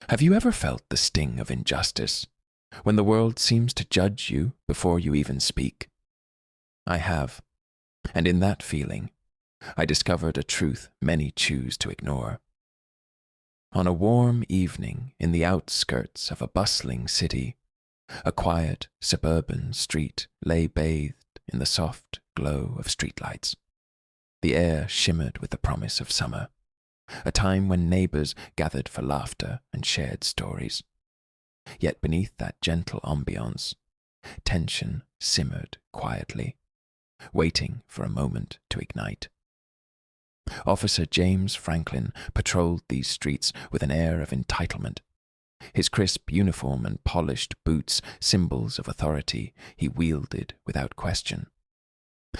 Have you ever felt the sting of injustice, when the world seems to judge you before you even speak? I have, and in that feeling, I discovered a truth many choose to ignore. On a warm evening in the outskirts of a bustling city, a quiet suburban street lay bathed in the soft glow of streetlights. The air shimmered with the promise of summer, a time when neighbors gathered for laughter and shared stories. Yet beneath that gentle ambiance, tension simmered quietly, waiting for a moment to ignite. Officer James Franklin patrolled these streets with an air of entitlement. His crisp uniform and polished boots, symbols of authority, he wielded without question.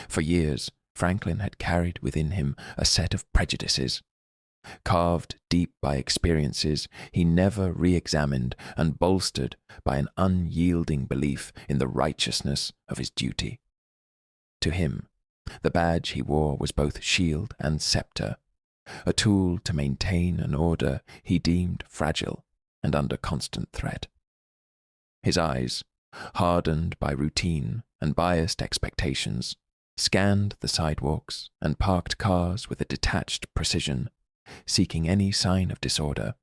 For years, Franklin had carried within him a set of prejudices. Carved deep by experiences he never re-examined and bolstered by an unyielding belief in the righteousness of his duty. To him, the badge he wore was both shield and scepter, a tool to maintain an order he deemed fragile and under constant threat. His eyes, hardened by routine and biased expectations, scanned the sidewalks and parked cars with a detached precision, seeking any sign of disorder.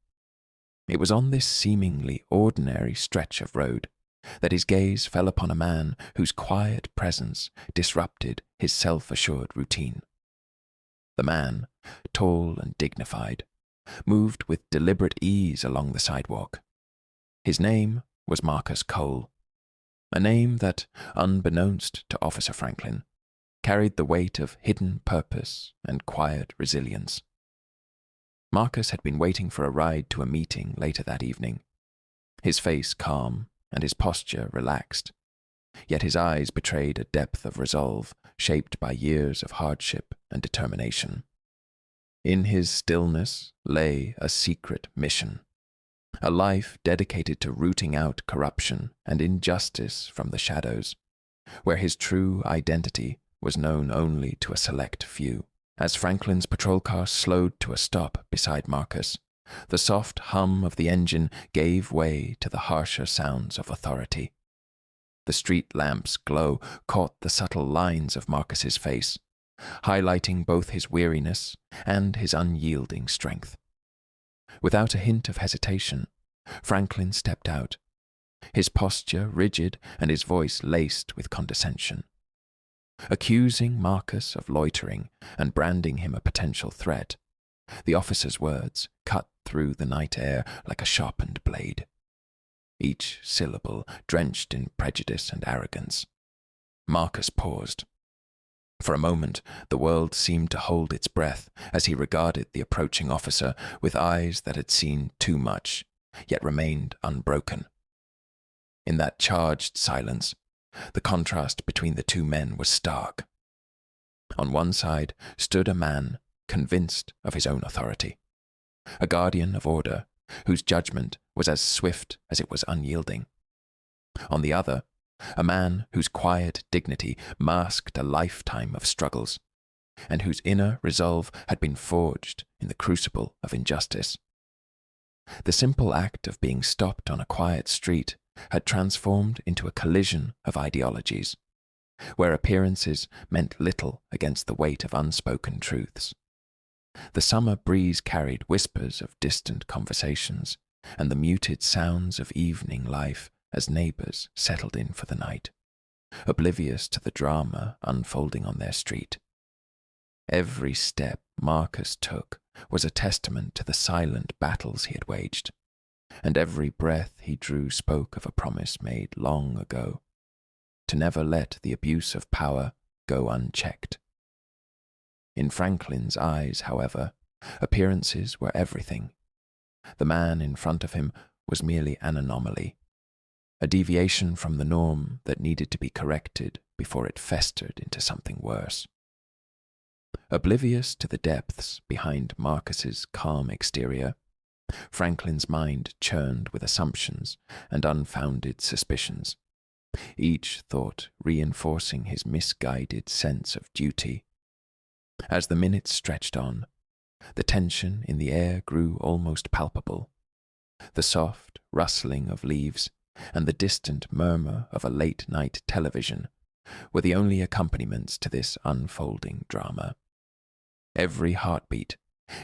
It was on this seemingly ordinary stretch of road that his gaze fell upon a man whose quiet presence disrupted his self-assured routine. The man, tall and dignified, moved with deliberate ease along the sidewalk. His name was Marcus Cole, a name that, unbeknownst to Officer Franklin, carried the weight of hidden purpose and quiet resilience. Marcus had been waiting for a ride to a meeting later that evening, his face calm and his posture relaxed, yet his eyes betrayed a depth of resolve shaped by years of hardship and determination. In his stillness lay a secret mission, a life dedicated to rooting out corruption and injustice from the shadows, where his true identity was known only to a select few. As Franklin's patrol car slowed to a stop beside Marcus, the soft hum of the engine gave way to the harsher sounds of authority. The street lamp's glow caught the subtle lines of Marcus's face, highlighting both his weariness and his unyielding strength. Without a hint of hesitation, Franklin stepped out, his posture rigid and his voice laced with condescension. Accusing Marcus of loitering and branding him a potential threat, the officer's words cut through the night air like a sharpened blade, each syllable drenched in prejudice and arrogance. Marcus paused. For a moment, the world seemed to hold its breath as he regarded the approaching officer with eyes that had seen too much, yet remained unbroken. In that charged silence, the contrast between the two men was stark. On one side stood a man convinced of his own authority, a guardian of order whose judgment was as swift as it was unyielding. On the other, a man whose quiet dignity masked a lifetime of struggles, and whose inner resolve had been forged in the crucible of injustice. The simple act of being stopped on a quiet street had transformed into a collision of ideologies, where appearances meant little against the weight of unspoken truths. The summer breeze carried whispers of distant conversations and the muted sounds of evening life as neighbors settled in for the night, oblivious to the drama unfolding on their street. Every step Marcus took was a testament to the silent battles he had waged, and every breath he drew spoke of a promise made long ago, to never let the abuse of power go unchecked. In Franklin's eyes, however, appearances were everything. The man in front of him was merely an anomaly, a deviation from the norm that needed to be corrected before it festered into something worse. Oblivious to the depths behind Marcus's calm exterior, Franklin's mind churned with assumptions and unfounded suspicions, each thought reinforcing his misguided sense of duty. As the minutes stretched on, the tension in the air grew almost palpable. the soft rustling of leaves, and the distant murmur of a late-night television were the only accompaniments to this unfolding drama. Every heartbeat,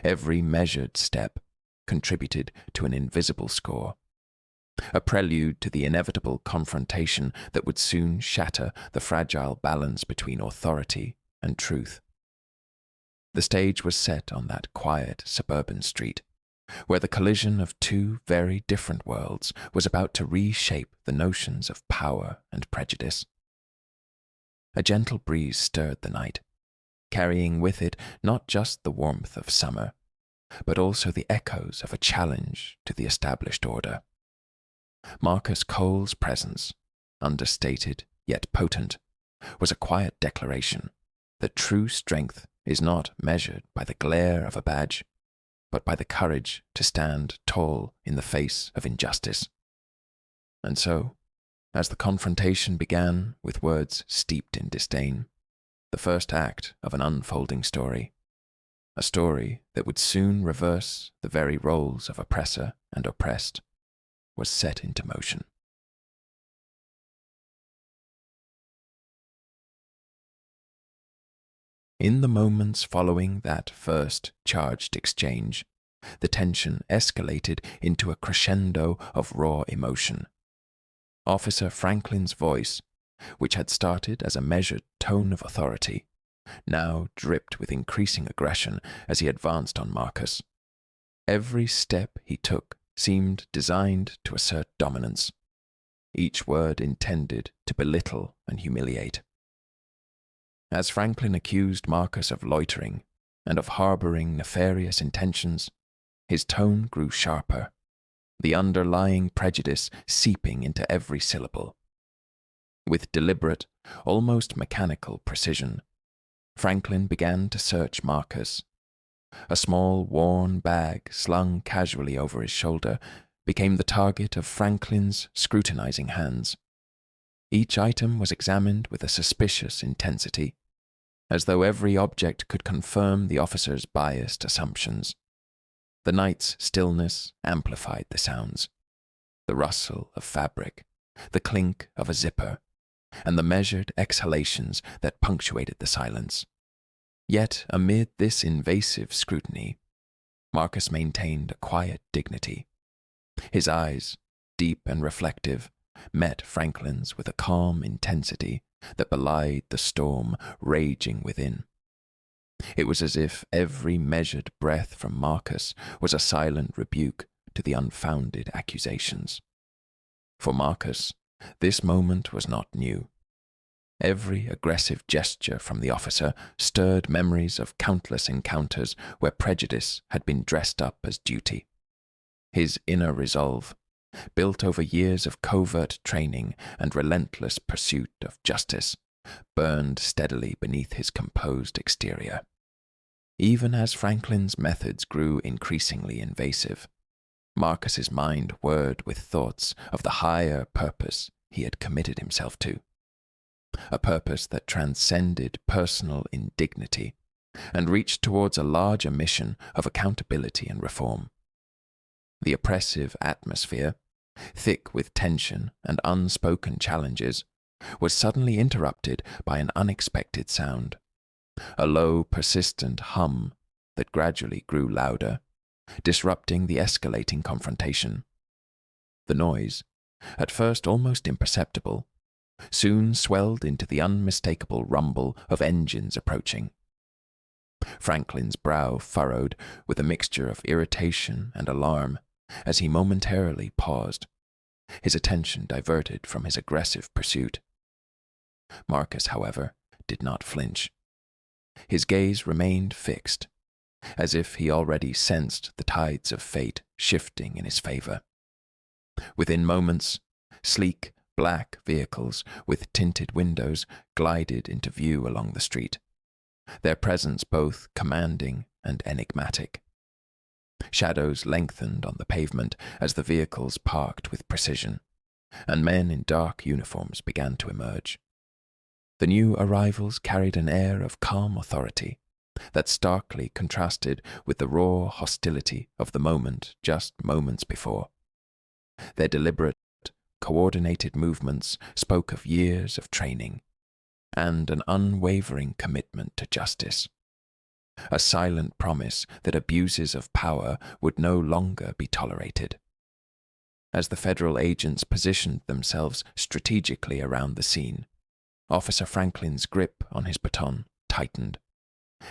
every measured step contributed to an invisible score, a prelude to the inevitable confrontation that would soon shatter the fragile balance between authority and truth. The stage was set on that quiet suburban street, where the collision of two very different worlds was about to reshape the notions of power and prejudice. A gentle breeze stirred the night, carrying with it not just the warmth of summer, but also the echoes of a challenge to the established order. Marcus Cole's presence, understated yet potent, was a quiet declaration that true strength is not measured by the glare of a badge, but by the courage to stand tall in the face of injustice. And so, as the confrontation began with words steeped in disdain, the first act of an unfolding story, a story that would soon reverse the very roles of oppressor and oppressed, was set into motion. In the moments following that first charged exchange, the tension escalated into a crescendo of raw emotion. Officer Franklin's voice, which had started as a measured tone of authority, now dripped with increasing aggression as he advanced on Marcus. Every step he took seemed designed to assert dominance, each word intended to belittle and humiliate. As Franklin accused Marcus of loitering and of harboring nefarious intentions, his tone grew sharper, the underlying prejudice seeping into every syllable. With deliberate, almost mechanical precision, Franklin began to search Marcus. A small, worn bag slung casually over his shoulder became the target of Franklin's scrutinizing hands. Each item was examined with a suspicious intensity, as though every object could confirm the officer's biased assumptions. The night's stillness amplified the sounds, the rustle of fabric, the clink of a zipper, and the measured exhalations that punctuated the silence. Yet amid this invasive scrutiny, Marcus maintained a quiet dignity. His eyes, deep and reflective, met Franklin's with a calm intensity that belied the storm raging within. It was as if every measured breath from Marcus was a silent rebuke to the unfounded accusations. For Marcus, this moment was not new. Every aggressive gesture from the officer stirred memories of countless encounters where prejudice had been dressed up as duty. His inner resolve, built over years of covert training and relentless pursuit of justice, burned steadily beneath his composed exterior. Even as Franklin's methods grew increasingly invasive, Marcus's mind whirred with thoughts of the higher purpose he had committed himself to, a purpose that transcended personal indignity and reached towards a larger mission of accountability and reform. The oppressive atmosphere, thick with tension and unspoken challenges, was suddenly interrupted by an unexpected sound, a low, persistent hum that gradually grew louder, disrupting the escalating confrontation. The noise, at first almost imperceptible, soon swelled into the unmistakable rumble of engines approaching. Franklin's brow furrowed with a mixture of irritation and alarm as he momentarily paused, his attention diverted from his aggressive pursuit. Marcus, however, did not flinch. His gaze remained fixed, as if he already sensed the tides of fate shifting in his favor. Within moments, sleek, black vehicles with tinted windows glided into view along the street, their presence both commanding and enigmatic. Shadows lengthened on the pavement as the vehicles parked with precision, and men in dark uniforms began to emerge. The new arrivals carried an air of calm authority that starkly contrasted with the raw hostility of the moment just moments before. Their deliberate, coordinated movements spoke of years of training and an unwavering commitment to justice. A silent promise that abuses of power would no longer be tolerated. As the federal agents positioned themselves strategically around the scene, Officer Franklin's grip on his baton tightened,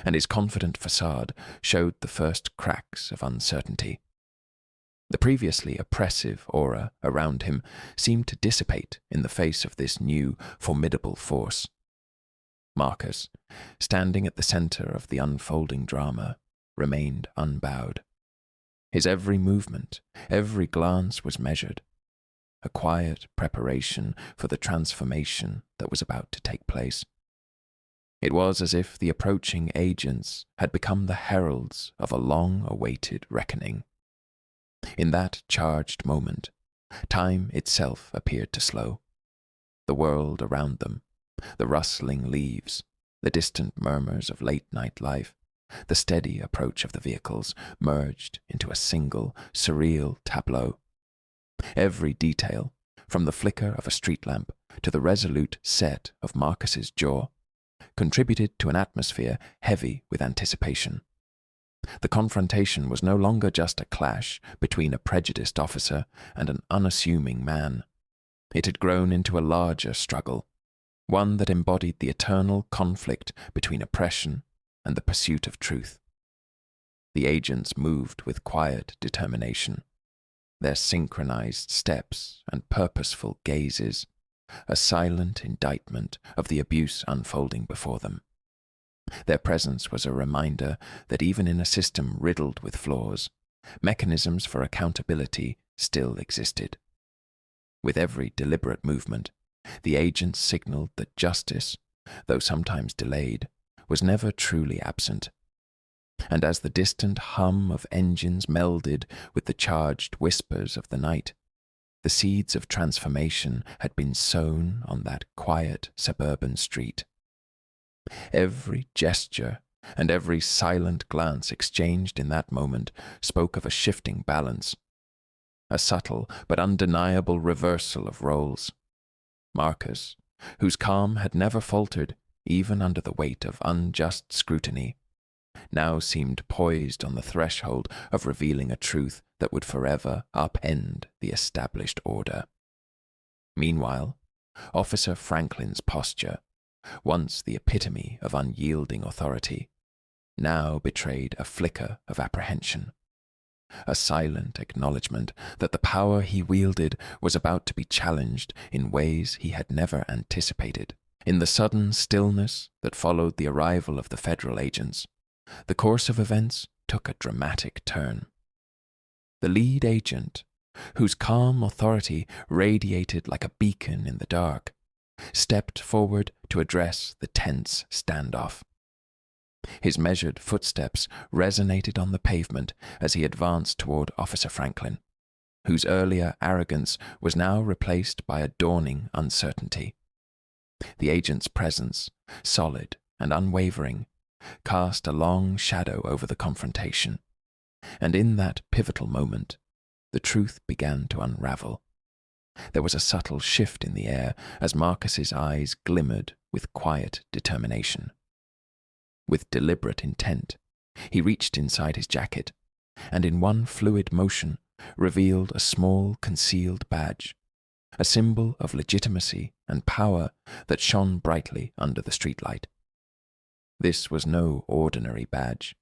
and his confident facade showed the first cracks of uncertainty. The previously oppressive aura around him seemed to dissipate in the face of this new, formidable force. Marcus, standing at the center of the unfolding drama, remained unbowed. His every movement, every glance was measured, a quiet preparation for the transformation that was about to take place. It was as if the approaching agents had become the heralds of a long-awaited reckoning. In that charged moment, time itself appeared to slow. The world around them, the rustling leaves, the distant murmurs of late-night life, the steady approach of the vehicles merged into a single, surreal tableau. Every detail, from the flicker of a street lamp to the resolute set of Marcus's jaw, contributed to an atmosphere heavy with anticipation. The confrontation was no longer just a clash between a prejudiced officer and an unassuming man. It had grown into a larger struggle, one that embodied the eternal conflict between oppression and the pursuit of truth. The agents moved with quiet determination, their synchronized steps and purposeful gazes, a silent indictment of the abuse unfolding before them. Their presence was a reminder that even in a system riddled with flaws, mechanisms for accountability still existed. With every deliberate movement, the agents signaled that justice, though sometimes delayed, was never truly absent. And as the distant hum of engines melded with the charged whispers of the night, the seeds of transformation had been sown on that quiet suburban street. Every gesture and every silent glance exchanged in that moment spoke of a shifting balance, a subtle but undeniable reversal of roles. Marcus, whose calm had never faltered even under the weight of unjust scrutiny, now seemed poised on the threshold of revealing a truth that would forever upend the established order. Meanwhile, Officer Franklin's posture, once the epitome of unyielding authority, now betrayed a flicker of apprehension, a silent acknowledgement that the power he wielded was about to be challenged in ways he had never anticipated. In the sudden stillness that followed the arrival of the federal agents, the course of events took a dramatic turn. The lead agent, whose calm authority radiated like a beacon in the dark, stepped forward to address the tense standoff. His measured footsteps resonated on the pavement as he advanced toward Officer Franklin, whose earlier arrogance was now replaced by a dawning uncertainty. The agent's presence, solid and unwavering, cast a long shadow over the confrontation, and in that pivotal moment, the truth began to unravel. There was a subtle shift in the air as Marcus's eyes glimmered with quiet determination. With deliberate intent, he reached inside his jacket, and in one fluid motion revealed a small concealed badge, a symbol of legitimacy and power that shone brightly under the streetlight. This was no ordinary badge.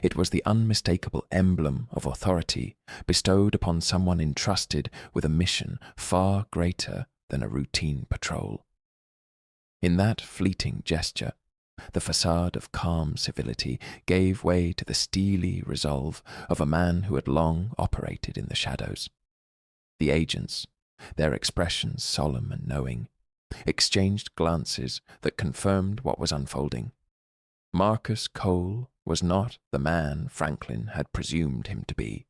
It was the unmistakable emblem of authority bestowed upon someone entrusted with a mission far greater than a routine patrol. In that fleeting gesture, the facade of calm civility gave way to the steely resolve of a man who had long operated in the shadows. The agents, their expressions solemn and knowing, exchanged glances that confirmed what was unfolding. Marcus Cole was not the man Franklin had presumed him to be.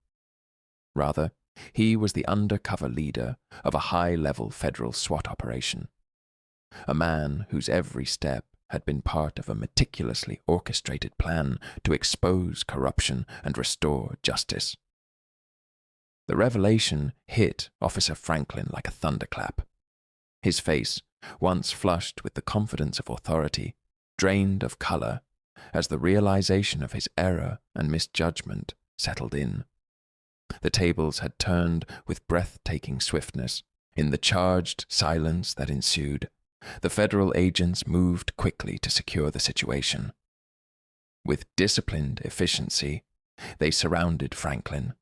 Rather, he was the undercover leader of a high-level federal SWAT operation, a man whose every step had been part of a meticulously orchestrated plan to expose corruption and restore justice. The revelation hit Officer Franklin like a thunderclap. His face, once flushed with the confidence of authority, drained of color as the realization of his error and misjudgment settled in. The tables had turned with breathtaking swiftness. In the charged silence that ensued, the federal agents moved quickly to secure the situation. With disciplined efficiency, they surrounded Franklin,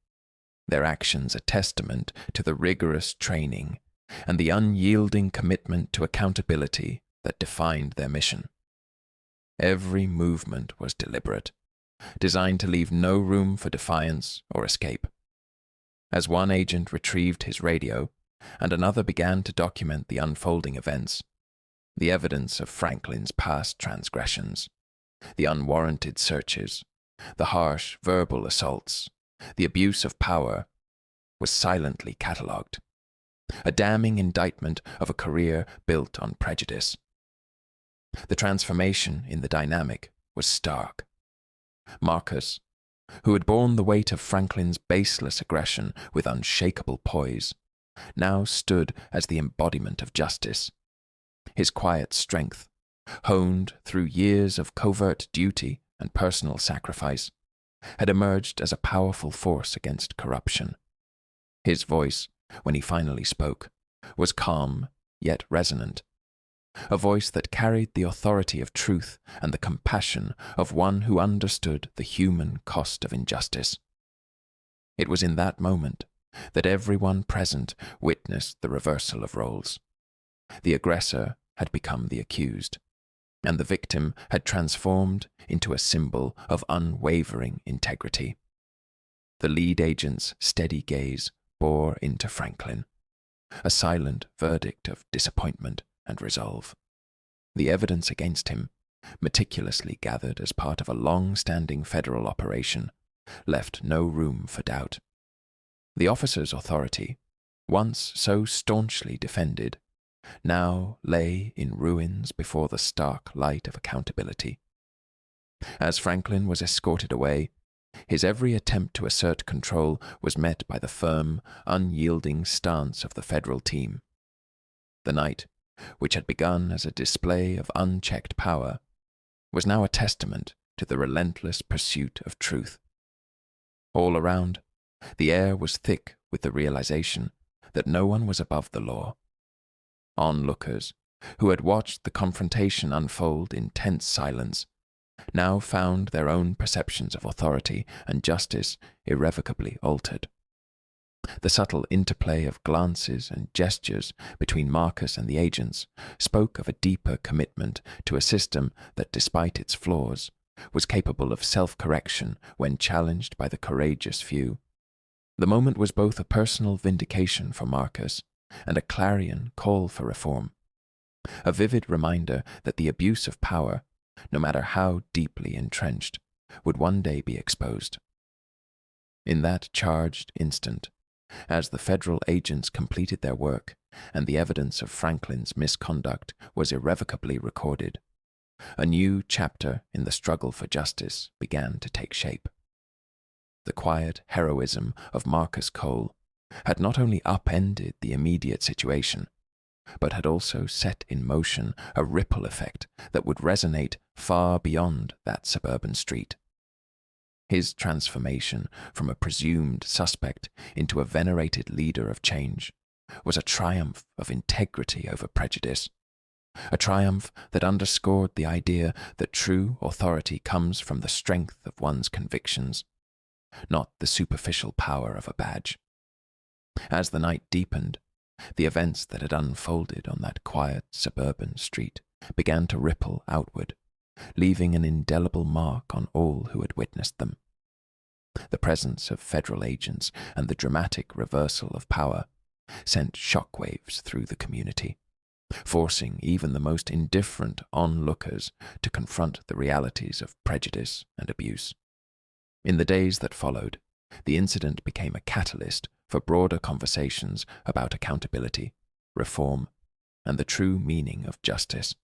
their actions a testament to the rigorous training and the unyielding commitment to accountability that defined their mission. Every movement was deliberate, designed to leave no room for defiance or escape. As one agent retrieved his radio and another began to document the unfolding events, the evidence of Franklin's past transgressions, the unwarranted searches, the harsh verbal assaults, the abuse of power, was silently catalogued, a damning indictment of a career built on prejudice. The transformation in the dynamic was stark. Marcus, who had borne the weight of Franklin's baseless aggression with unshakable poise, now stood as the embodiment of justice. His quiet strength, honed through years of covert duty and personal sacrifice, had emerged as a powerful force against corruption. His voice, when he finally spoke, was calm yet resonant, a voice that carried the authority of truth and the compassion of one who understood the human cost of injustice. It was in that moment that everyone present witnessed the reversal of roles. The aggressor had become the accused, and the victim had transformed into a symbol of unwavering integrity. The lead agent's steady gaze bore into Franklin, a silent verdict of disappointment and resolve. The evidence against him, meticulously gathered as part of a long-standing federal operation, left no room for doubt. The officer's authority, once so staunchly defended, now lay in ruins before the stark light of accountability. As Franklin was escorted away, his every attempt to assert control was met by the firm, unyielding stance of the federal team. The night, which had begun as a display of unchecked power, was now a testament to the relentless pursuit of truth. All around, the air was thick with the realization that no one was above the law. Onlookers, who had watched the confrontation unfold in tense silence, now found their own perceptions of authority and justice irrevocably altered. The subtle interplay of glances and gestures between Marcus and the agents spoke of a deeper commitment to a system that, despite its flaws, was capable of self-correction when challenged by the courageous few. The moment was both a personal vindication for Marcus and a clarion call for reform, a vivid reminder that the abuse of power, no matter how deeply entrenched, would one day be exposed. In that charged instant, as the federal agents completed their work and the evidence of Franklin's misconduct was irrevocably recorded, a new chapter in the struggle for justice began to take shape. The quiet heroism of Marcus Cole had not only upended the immediate situation, but had also set in motion a ripple effect that would resonate far beyond that suburban street. His transformation from a presumed suspect into a venerated leader of change was a triumph of integrity over prejudice, a triumph that underscored the idea that true authority comes from the strength of one's convictions, not the superficial power of a badge. As the night deepened, the events that had unfolded on that quiet suburban street began to ripple outward, leaving an indelible mark on all who had witnessed them. The presence of federal agents and the dramatic reversal of power sent shockwaves through the community, forcing even the most indifferent onlookers to confront the realities of prejudice and abuse. In the days that followed, the incident became a catalyst for broader conversations about accountability, reform, and the true meaning of justice.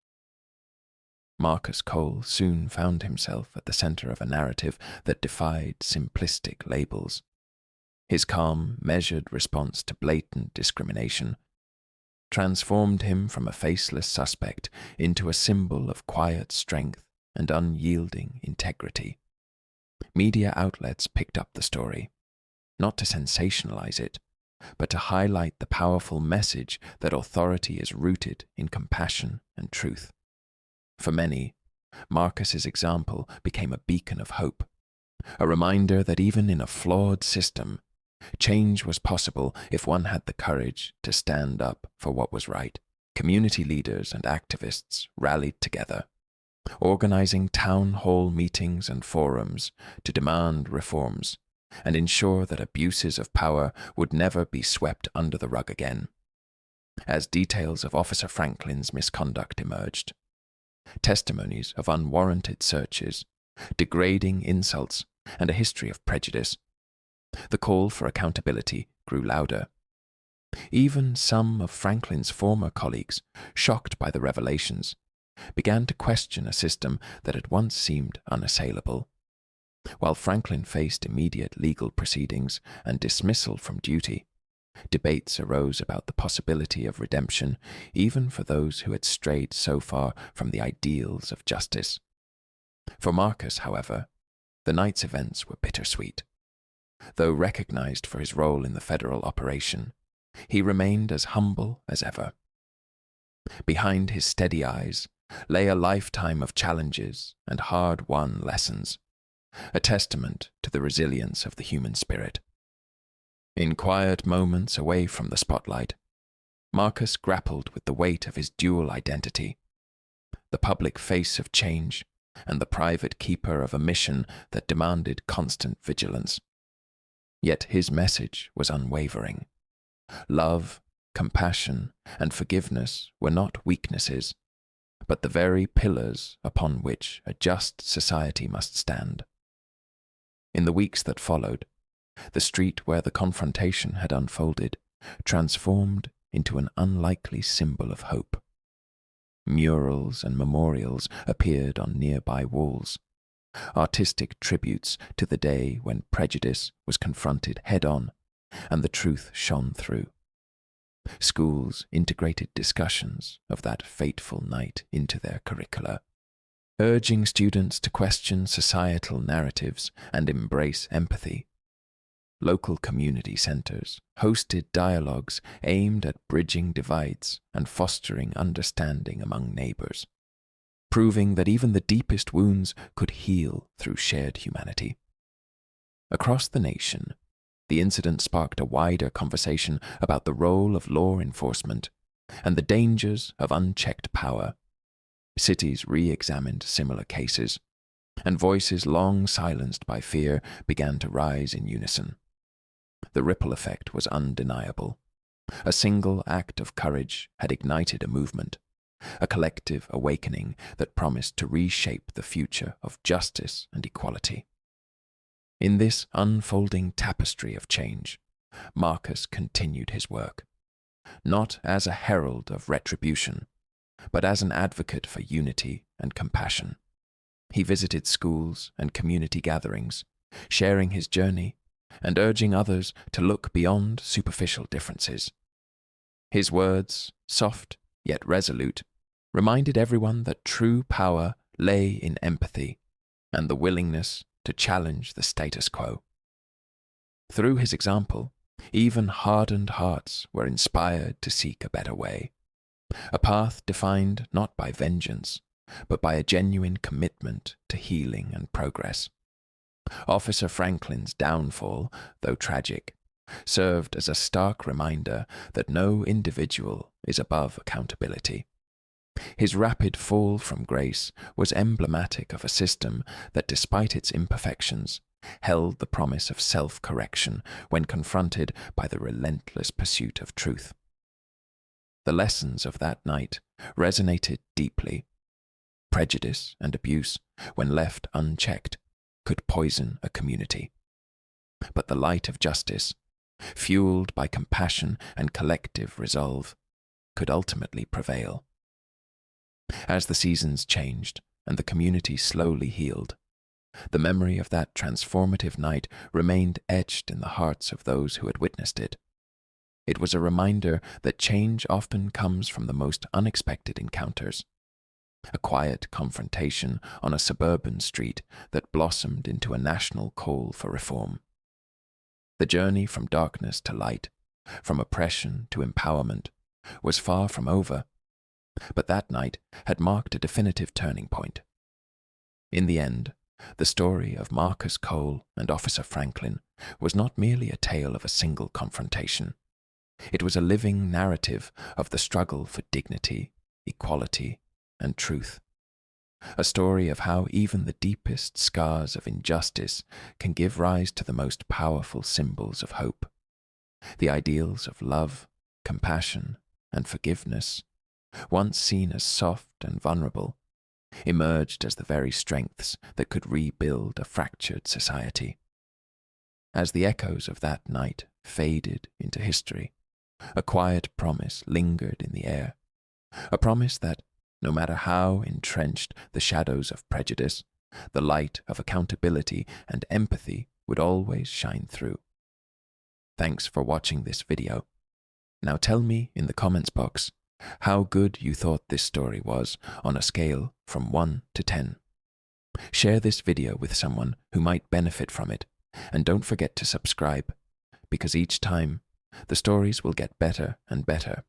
Marcus Cole soon found himself at the center of a narrative that defied simplistic labels. His calm, measured response to blatant discrimination transformed him from a faceless suspect into a symbol of quiet strength and unyielding integrity. Media outlets picked up the story, not to sensationalize it, but to highlight the powerful message that authority is rooted in compassion and truth. For many, Marcus's example became a beacon of hope, a reminder that even in a flawed system, change was possible if one had the courage to stand up for what was right. Community leaders and activists rallied together, organizing town hall meetings and forums to demand reforms and ensure that abuses of power would never be swept under the rug again. As details of Officer Franklin's misconduct emerged, testimonies of unwarranted searches, degrading insults, and a history of prejudice, the call for accountability grew louder. Even some of Franklin's former colleagues, shocked by the revelations, began to question a system that had once seemed unassailable. While Franklin faced immediate legal proceedings and dismissal from duty, debates arose about the possibility of redemption even for those who had strayed so far from the ideals of justice. For Marcus, however, the night's events were bittersweet. Though recognized for his role in the federal operation, he remained as humble as ever. Behind his steady eyes lay a lifetime of challenges and hard-won lessons, a testament to the resilience of the human spirit. In quiet moments away from the spotlight, Marcus grappled with the weight of his dual identity, the public face of change and the private keeper of a mission that demanded constant vigilance. Yet his message was unwavering. Love, compassion, and forgiveness were not weaknesses, but the very pillars upon which a just society must stand. In the weeks that followed, the street where the confrontation had unfolded transformed into an unlikely symbol of hope. Murals and memorials appeared on nearby walls, artistic tributes to the day when prejudice was confronted head-on and the truth shone through. Schools integrated discussions of that fateful night into their curricula, urging students to question societal narratives and embrace empathy. Local community centers hosted dialogues aimed at bridging divides and fostering understanding among neighbors, proving that even the deepest wounds could heal through shared humanity. Across the nation, the incident sparked a wider conversation about the role of law enforcement and the dangers of unchecked power. Cities re-examined similar cases, and voices long silenced by fear began to rise in unison. The ripple effect was undeniable. A single act of courage had ignited a movement, a collective awakening that promised to reshape the future of justice and equality. In this unfolding tapestry of change, Marcus continued his work, not as a herald of retribution, but as an advocate for unity and compassion. He visited schools and community gatherings, sharing his journey and urging others to look beyond superficial differences. His words, soft yet resolute, reminded everyone that true power lay in empathy and the willingness to challenge the status quo. Through his example, even hardened hearts were inspired to seek a better way, a path defined not by vengeance, but by a genuine commitment to healing and progress. Officer Franklin's downfall, though tragic, served as a stark reminder that no individual is above accountability. His rapid fall from grace was emblematic of a system that, despite its imperfections, held the promise of self-correction when confronted by the relentless pursuit of truth. The lessons of that night resonated deeply. Prejudice and abuse, when left unchecked, could poison a community. But the light of justice, fueled by compassion and collective resolve, could ultimately prevail. As the seasons changed and the community slowly healed, The memory of that transformative night remained etched in the hearts of those who had witnessed it. It was a reminder that change often comes from the most unexpected encounters. A quiet confrontation on a suburban street that blossomed into a national call for reform. The journey from darkness to light, from oppression to empowerment, was far from over, but that night had marked a definitive turning point. In the end, the story of Marcus Cole and Officer Franklin was not merely a tale of a single confrontation. It was a living narrative of the struggle for dignity, equality, and truth. A story of how even the deepest scars of injustice can give rise to the most powerful symbols of hope. The ideals of love, compassion, and forgiveness, once seen as soft and vulnerable, emerged as the very strengths that could rebuild a fractured society. As the echoes of that night faded into history, a quiet promise lingered in the air, a promise that, no matter how entrenched the shadows of prejudice, the light of accountability and empathy would always shine through. Thanks for watching this video. Now tell me in the comments box how good you thought this story was on a scale from 1 to 10. Share this video with someone who might benefit from it, and don't forget to subscribe, because each time, the stories will get better and better.